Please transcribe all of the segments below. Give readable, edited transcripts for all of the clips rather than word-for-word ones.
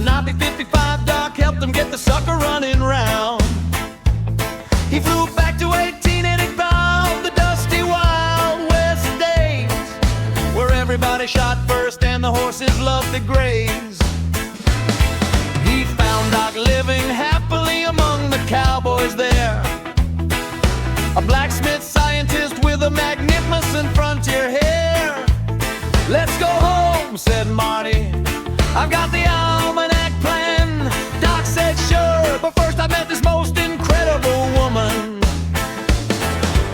knobby 55 Doc helped him get the sucker running round. He flew back to 1885, the dusty Wild West days, where everybody shot first and the horses loved to graze. He found Doc living happily among the cowboys there, a blacksmith scientist with a magnificent frontier hair. "Let's go home," said Marty, "I've got the almanac plan." Doc said, "Sure, but first I met this most incredible woman."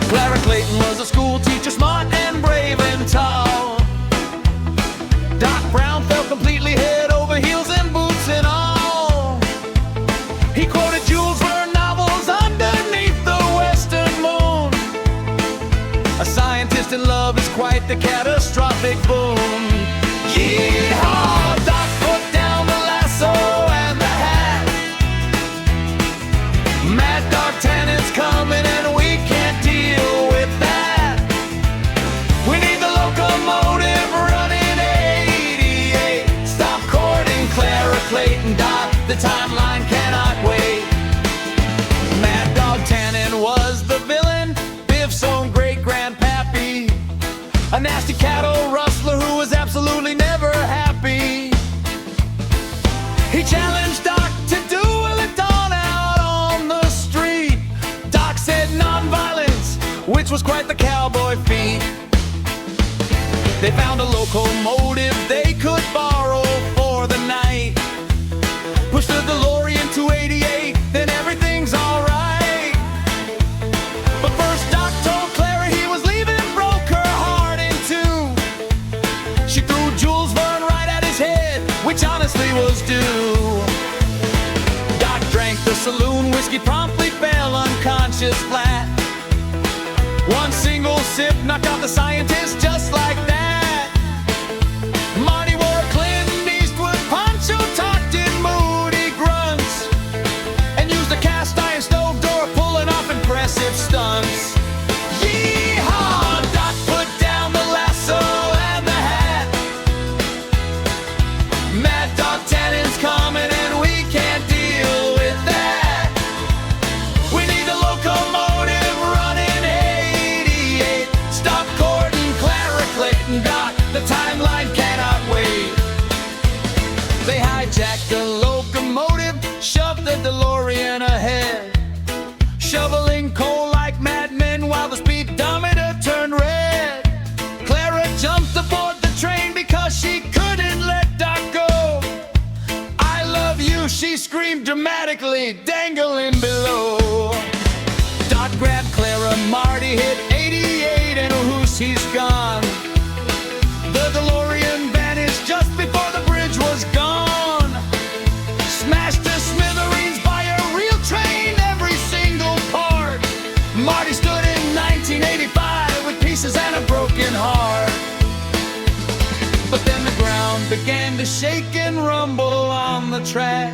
Clara Clayton was a schoolteacher, smart and brave and tall. Doc Brown fell completely head over heels and boots and all. He quoted Jules Verne novels underneath the western moon. A scientist in love is quite the catastrophic boon. Yee-haw Doc put down the lasso and the hat. Mad Dog Tannen's coming and we can't deal with that. We need the locomotive running 88. Stop courting Clara Clayton, Doc, the timeline cannot wait. Mad Dog Tannen was the villain, Biff's own great-grandpappy, a nasty cattle rustler who was absolutely never happy. He challenged Doc to duel it on out on the street. Doc said non-violence, which was quite the cowboy feat. They found a locomotive they could borrow for the night. Push the DeLorean to 88, then everything's alright. But first Doc told Clara he was leaving and broke her heart in two. She threw Jules Verne right at his head, which honestly was due. Doc drank the saloon whiskey, promptly fell unconscious flat. One single sip knocked out the scientist just like that. Marty wore a Clint Eastwood poncho, talked in moody grunts, and used a cast iron stove door, pulling off impressive stunts. Yee-haw Doc put down the lasso and the hat. Mad Dog Tannen's coming and we can't deal with that. We need the locomotive running 88. Stop courting Clara Clayton, Doc, the timeline cannot wait. They hijacked the locomotive, shoved the DeLorean ahead, shoveling coal like madmen while the speedometer turned red. Clara jumped aboard the train because she couldn't let Doc go. "I love you," she screamed dramatically, dangling below. Doc grabbed Clara, Marty hit 88, and whoosh, he's gone. The DeLorean vanished just before the bridge was gone. Smashed to smithereens by a real train, every single part. Marty stood in 1985 with pieces and a broken heart. But then the ground began to shake and rumble on the track.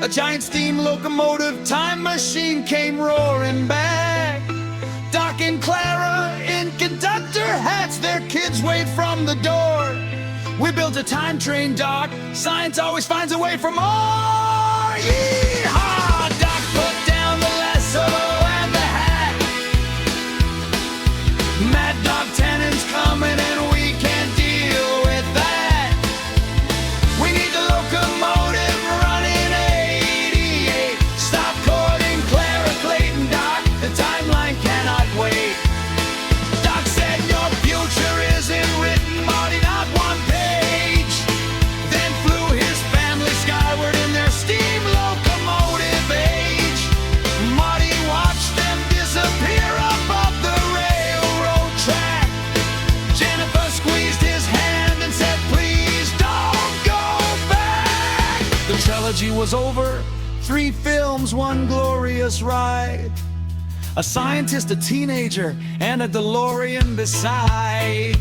A giant steam locomotive time machine came roaring back. Doc and Clara in conductor hats, their kids waved from the door. "We built a time train, Doc. Science always finds a way for more." Yee-haw Doc put down the lasso and the hat. Mad Dog Tannen's coming and we can't deal with that. We need the locomotive running 88. Stop courting Clara Clayton, Doc, the timeline cannot wait. Doc said your future isn't written, Marty, not one page. Then flew his family skyward in their steam locomotive age. Marty watched them disappear above the railroad track. Jennifer squeezed his hand and said, "Please don't go back." The trilogy was over, 3 films, 1 glorious ride. A scientist, a teenager, and a DeLorean beside.